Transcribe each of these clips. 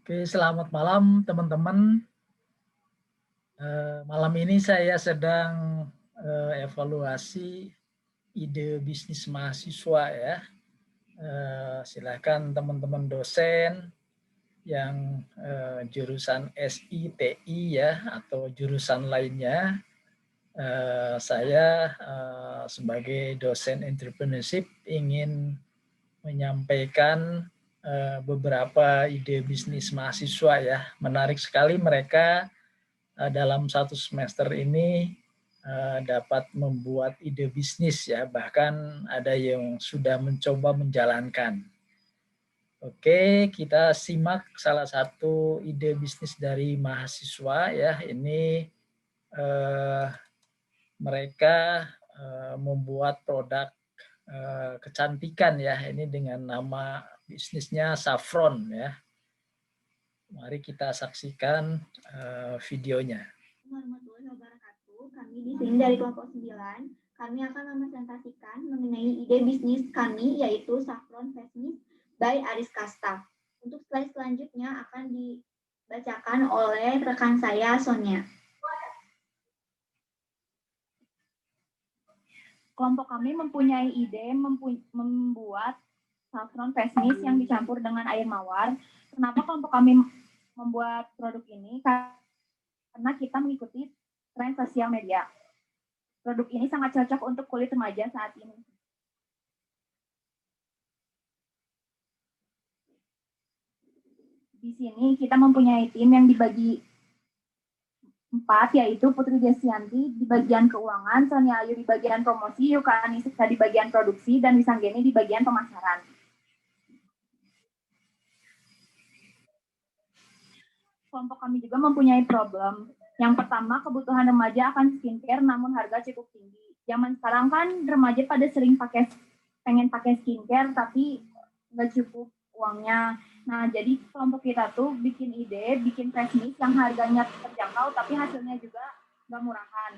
Oke, selamat malam teman-teman. Malam ini saya sedang evaluasi ide bisnis mahasiswa ya. Silakan teman-teman dosen yang jurusan SITI ya atau jurusan lainnya. Saya sebagai dosen entrepreneurship ingin menyampaikan beberapa ide bisnis mahasiswa ya. Menarik sekali mereka dalam satu semester ini dapat membuat ide bisnis ya, bahkan ada yang sudah mencoba menjalankan. Oke, kita simak salah satu ide bisnis dari mahasiswa ya. Ini mereka membuat produk kecantikan ya. Ini dengan nama bisnisnya Saffron ya. Mari kita saksikan videonya. Warahmatullahi wabarakatuh. Kami di sini dari kelompok 9, kami akan mempresentasikan mengenai ide bisnis kami yaitu Saffron Business by Aris Kasta. Untuk slide selanjutnya akan dibacakan oleh rekan saya Sonia. Kelompok kami mempunyai ide membuat saffron business yang dicampur dengan air mawar. Kenapa kelompok kami membuat produk ini? Karena kita mengikuti tren sosial media. Produk ini sangat cocok untuk kulit remaja saat ini. Di sini kita mempunyai tim yang dibagi 4, yaitu Putri Desianti di bagian keuangan, Sonia Ayu di bagian promosi, Yuka Anissa di bagian produksi, dan Wisanggeni di bagian pemasaran. Kelompok kami juga mempunyai problem. Yang pertama, kebutuhan remaja akan skincare namun harga cukup tinggi. Zaman sekarang kan remaja pada sering pengen pakai skincare tapi nggak cukup uangnya. Nah, jadi kelompok kita tuh bikin ide, bikin business yang harganya terjangkau tapi hasilnya juga nggak murahan.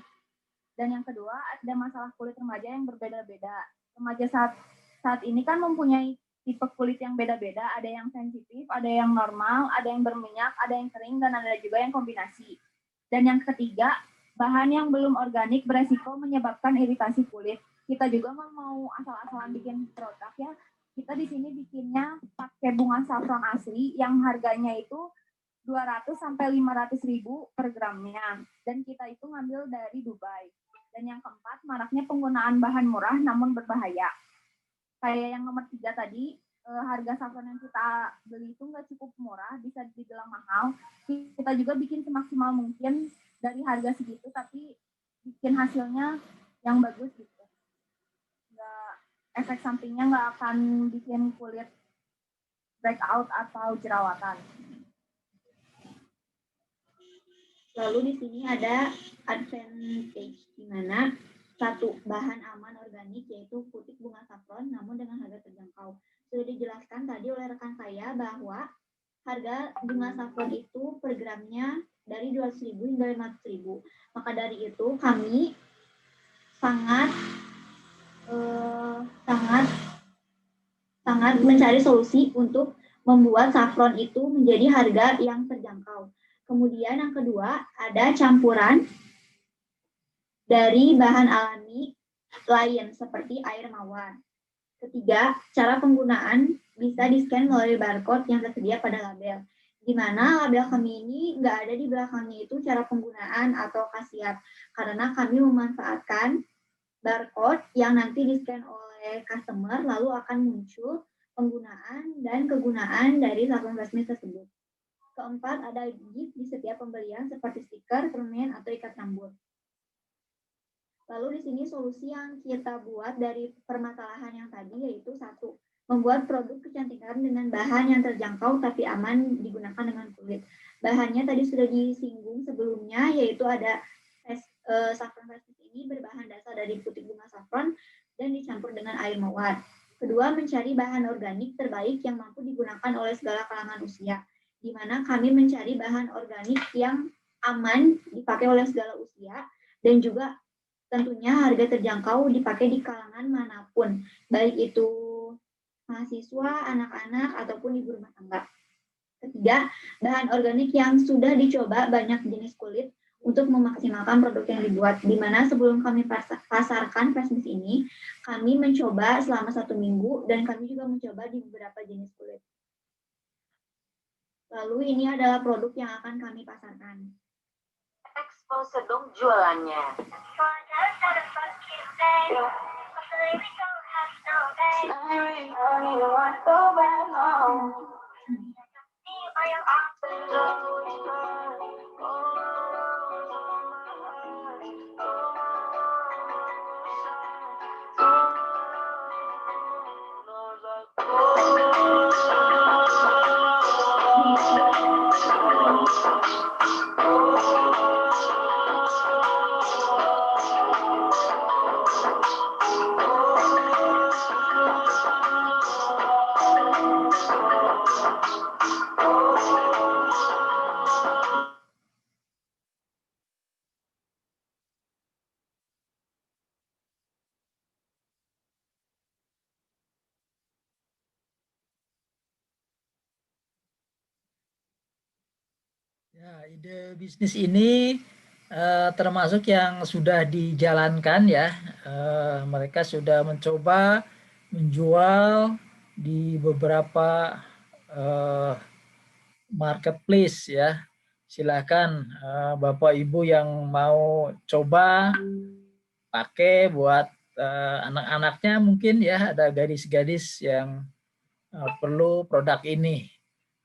Dan yang kedua, ada masalah kulit remaja yang berbeda-beda. Remaja saat ini kan mempunyai tipe kulit yang beda-beda, ada yang sensitif, ada yang normal, ada yang berminyak, ada yang kering, dan ada juga yang kombinasi. Dan yang ketiga, bahan yang belum organik beresiko menyebabkan iritasi kulit. Kita juga mau asal-asalan bikin produk ya. Kita di sini bikinnya pakai bunga saffron asli yang harganya itu 200 sampai 500 ribu per gramnya. Dan kita itu ngambil dari Dubai. Dan yang keempat, maraknya penggunaan bahan murah namun berbahaya. Kayak yang nomor 3 tadi, harga saffron yang kita beli itu nggak cukup murah, bisa dibilang mahal. Kita juga bikin semaksimal mungkin dari harga segitu, tapi bikin hasilnya yang bagus gitu. Nggak, efek sampingnya nggak akan bikin kulit breakout atau jerawatan. Lalu di sini ada advantage, di mana satu, bahan aman organik yaitu putik bunga saffron namun dengan harga terjangkau. Sudah dijelaskan tadi oleh rekan saya bahwa harga bunga saffron itu per gramnya dari 200.000 hingga 500.000. Maka dari itu kami sangat mencari solusi untuk membuat saffron itu menjadi harga yang terjangkau. Kemudian yang kedua ada campuran dari bahan alami lain seperti air mawar. Ketiga, cara penggunaan bisa di-scan melalui barcode yang tersedia pada label. Di mana label kami ini nggak ada di belakangnya itu cara penggunaan atau khasiat. Karena kami memanfaatkan barcode yang nanti di-scan oleh customer, lalu akan muncul penggunaan dan kegunaan dari saffron business tersebut. Keempat, ada gift di setiap pembelian seperti stiker, permen, atau ikat rambut. Lalu di sini solusi yang kita buat dari permasalahan yang tadi yaitu satu, membuat produk kecantikan dengan bahan yang terjangkau tapi aman digunakan dengan kulit. Bahannya tadi sudah disinggung sebelumnya yaitu ada saffron business ini berbahan dasar dari putik bunga saffron dan dicampur dengan air mawar. Kedua, mencari bahan organik terbaik yang mampu digunakan oleh segala kalangan usia, di mana kami mencari bahan organik yang aman dipakai oleh segala usia dan juga tentunya harga terjangkau dipakai di kalangan manapun, baik itu mahasiswa, anak-anak, ataupun ibu rumah tangga. Ketiga, bahan organik yang sudah dicoba banyak jenis kulit untuk memaksimalkan produk yang dibuat. Di mana sebelum kami pasarkan face mist ini, kami mencoba selama 1 minggu dan kami juga mencoba di beberapa jenis kulit. Lalu ini adalah produk yang akan kami pasarkan. Expose dong jualannya. Ya, ide bisnis ini termasuk yang sudah dijalankan ya. Mereka sudah mencoba menjual di beberapa marketplace ya. Silakan Bapak Ibu yang mau coba pakai buat anak-anaknya mungkin ya, ada gadis-gadis yang perlu produk ini.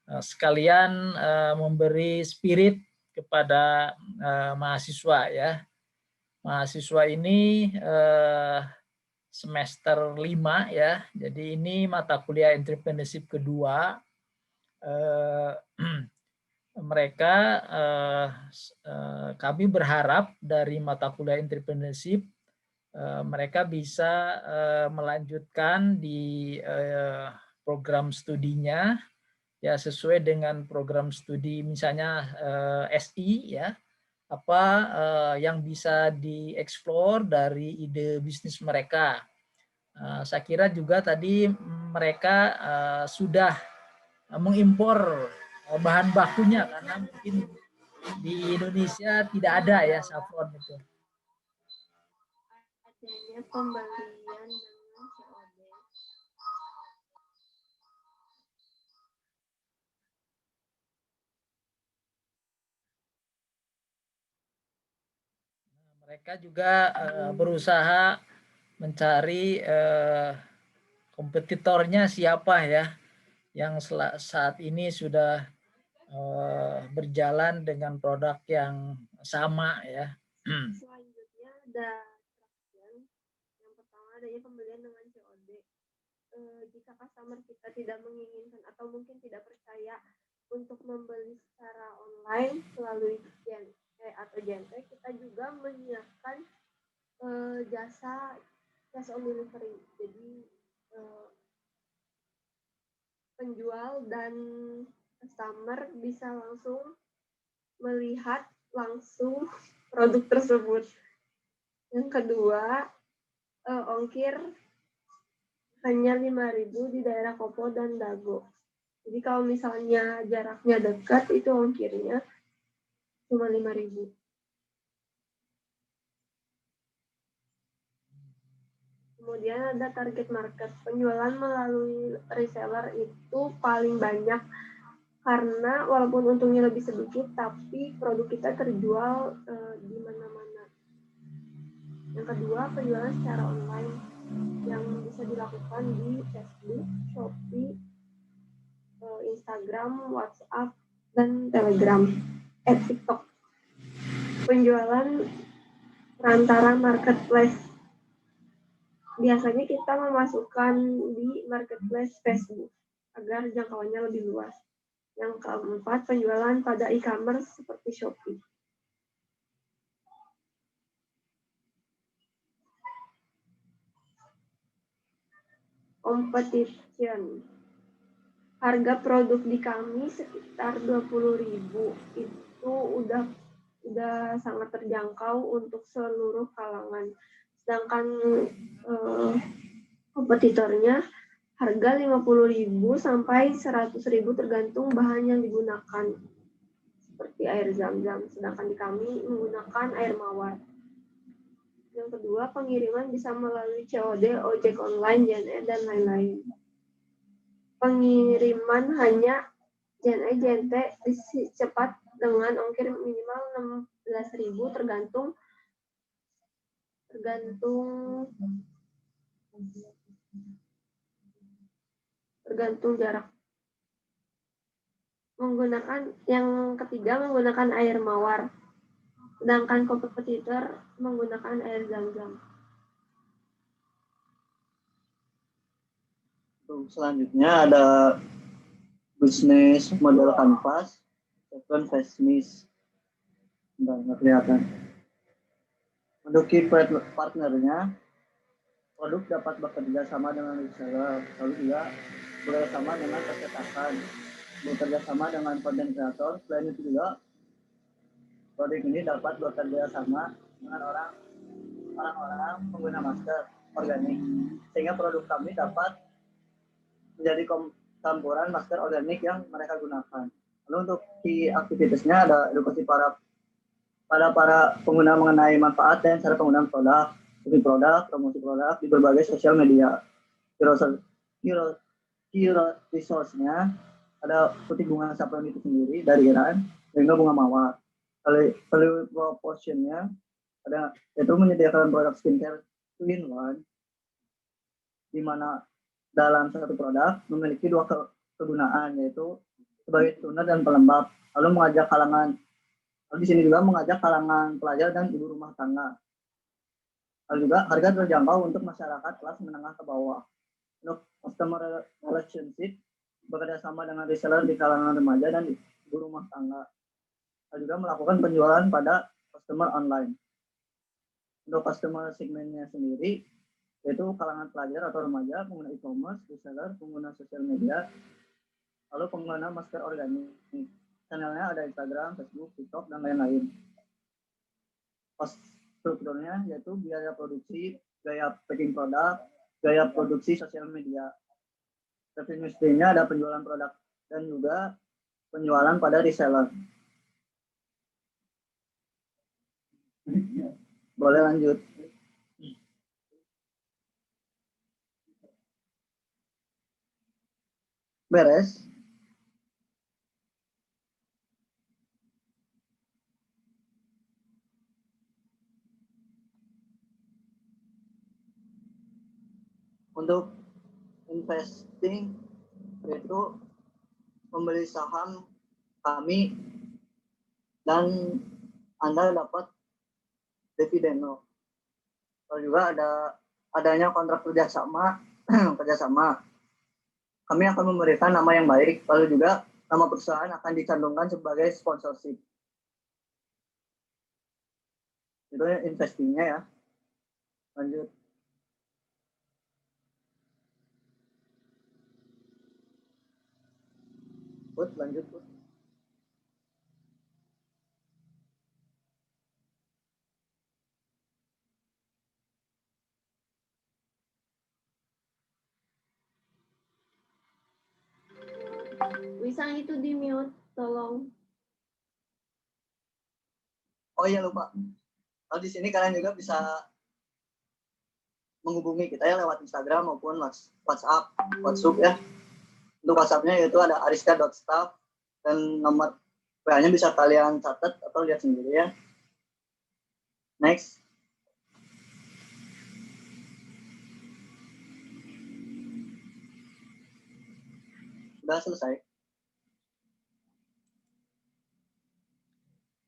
Sekalian memberi spirit kepada mahasiswa ya. Mahasiswa ini semester 5 ya. Jadi ini mata kuliah entrepreneurship kedua. Mereka kami berharap dari mata kuliah entrepreneurship mereka bisa melanjutkan di program studinya ya sesuai dengan program studi misalnya SI ya, apa yang bisa dieksplor dari ide bisnis mereka. Saya kira juga tadi mereka sudah mengimpor bahan bakunya karena mungkin di Indonesia tidak ada ya saffron itu. Adanya pembelian dengan COD. Mereka juga berusaha mencari kompetitornya siapa ya yang saat ini sudah berjalan dengan produk yang sama ya. Selanjutnya ada traction. Yang pertama adanya pembelian dengan COD. Jika customer kita tidak menginginkan atau mungkin tidak percaya untuk membeli secara online melalui atau Genpay, kita juga menyiapkan jasa cash on delivery. Jadi penjual dan customer bisa langsung melihat langsung produk tersebut. Yang kedua, ongkir hanya 5.000 di daerah Kopo dan Dago. Jadi kalau misalnya jaraknya dekat, itu ongkirnya cuma 5.000. Kemudian ada target market. Penjualan melalui reseller itu paling banyak karena walaupun untungnya lebih sedikit, tapi produk kita terjual di mana-mana. Yang kedua, penjualan secara online yang bisa dilakukan di Facebook, Shopee, Instagram, WhatsApp, dan Telegram, TikTok. Penjualan perantara marketplace. Biasanya kita memasukkan di marketplace Facebook agar jangkauannya lebih luas. Yang keempat, penjualan pada e-commerce seperti Shopee. Competition. Harga produk di kami sekitar 20.000. Itu udah sangat terjangkau untuk seluruh kalangan. Sedangkan kompetitornya harga 50.000 sampai 100.000 tergantung bahan yang digunakan. Seperti air zam-zam, sedangkan di kami menggunakan air mawar. Yang kedua, pengiriman bisa melalui COD, ojek online, JNE, dan lain-lain. Pengiriman hanya JNE, JNT cepat dengan ongkir minimal 16.000 tergantung jarak. Yang ketiga menggunakan air mawar, sedangkan kompetitor menggunakan air zam-zam. Selanjutnya ada bisnis model kanvas, second business. Nggak kelihatan. Untuk key partnernya, produk dapat bekerja sama dengan reseller, lalu juga bekerja sama dengan percetakan, bekerja sama dengan content creator. Selain itu juga produk ini dapat bekerja sama dengan orang-orang pengguna masker organik, sehingga produk kami dapat menjadi campuran masker organik yang mereka gunakan. Lalu untuk key aktivitasnya ada edukasi para pengguna mengenai manfaat dan cara penggunaan produk, promosi produk di berbagai sosial media. Resource-nya ada putih bunga saffron itu sendiri dari Iran, dan juga bunga mawar. Value proportion-nya ada, yaitu menyediakan produk skincare 2-in-1, di mana dalam satu produk memiliki dua kegunaan, yaitu sebagai toner dan pelembab. Lalu di sini juga mengajak kalangan pelajar dan ibu rumah tangga. Lalu juga harga terjangkau untuk masyarakat kelas menengah ke bawah. Untuk customer relationship, bekerja sama dengan reseller di kalangan remaja dan ibu rumah tangga. Lalu juga melakukan penjualan pada customer online. Untuk customer segmennya sendiri, yaitu kalangan pelajar atau remaja, pengguna e-commerce, reseller, pengguna sosial media, lalu pengguna masker organik. Channelnya ada Instagram, Facebook, TikTok, dan lain-lain. Cost strukturnya yaitu biaya produksi, biaya packing produk, biaya produksi sosial media. Revenue stream-nya ada penjualan produk dan juga penjualan pada reseller. Boleh lanjut. Beres. Untuk investing yaitu membeli saham kami dan Anda dapat dividen. Lalu juga adanya kontrak kerjasama. Kami akan memberikan nama yang baik, lalu juga nama perusahaan akan dicantumkan sebagai sponsorship. Itu investingnya ya. Lanjut. Lanjut. Wisang itu di mute, tolong. Oh iya lupa. Di sini kalian juga bisa menghubungi kita ya lewat Instagram maupun WhatsApp ya. Untuk WhatsApp-nya yaitu ada ariska.staff dan nomor WA-nya bisa kalian catat atau lihat sendiri ya. Next. Sudah selesai.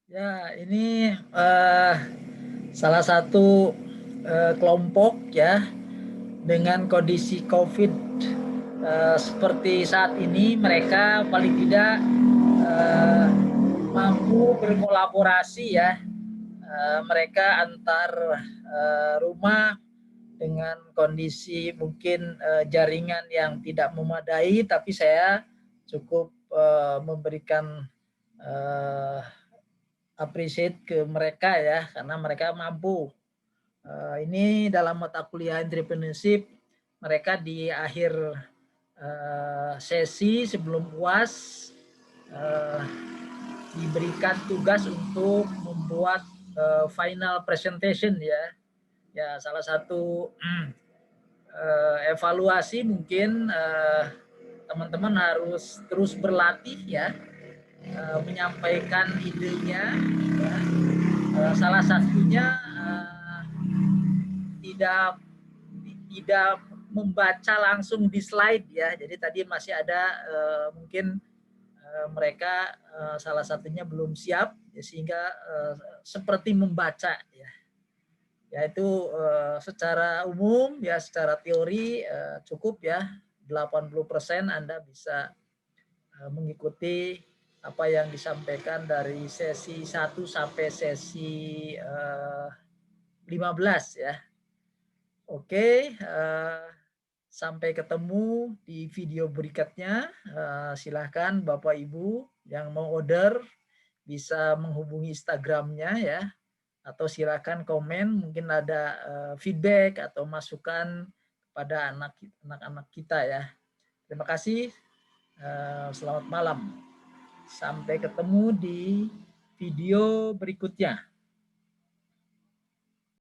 Ya, ini salah satu kelompok ya dengan kondisi COVID seperti saat ini, mereka paling tidak mampu berkolaborasi ya. Mereka antar rumah dengan kondisi mungkin jaringan yang tidak memadai, tapi saya cukup memberikan appreciate ke mereka ya, karena mereka mampu. Ini dalam mata kuliah entrepreneurship, mereka di akhir sesi sebelum UAS diberikan tugas untuk membuat final presentation ya. Ya, salah satu evaluasi mungkin teman-teman harus terus berlatih ya, menyampaikan idenya. Ya. Salah satunya tidak membaca langsung di slide ya. Jadi tadi masih ada mungkin mereka salah satunya belum siap ya, sehingga seperti membaca ya. Yaitu secara umum ya, secara teori cukup ya 80% Anda bisa mengikuti apa yang disampaikan dari sesi 1 sampai sesi 15 ya. Oke, sampai ketemu di video berikutnya. Silahkan Bapak Ibu yang mau order bisa menghubungi Instagramnya ya, atau silakan komen, mungkin ada feedback atau masukan kepada anak-anak kita ya. Terima kasih. Selamat malam. Sampai ketemu di video berikutnya.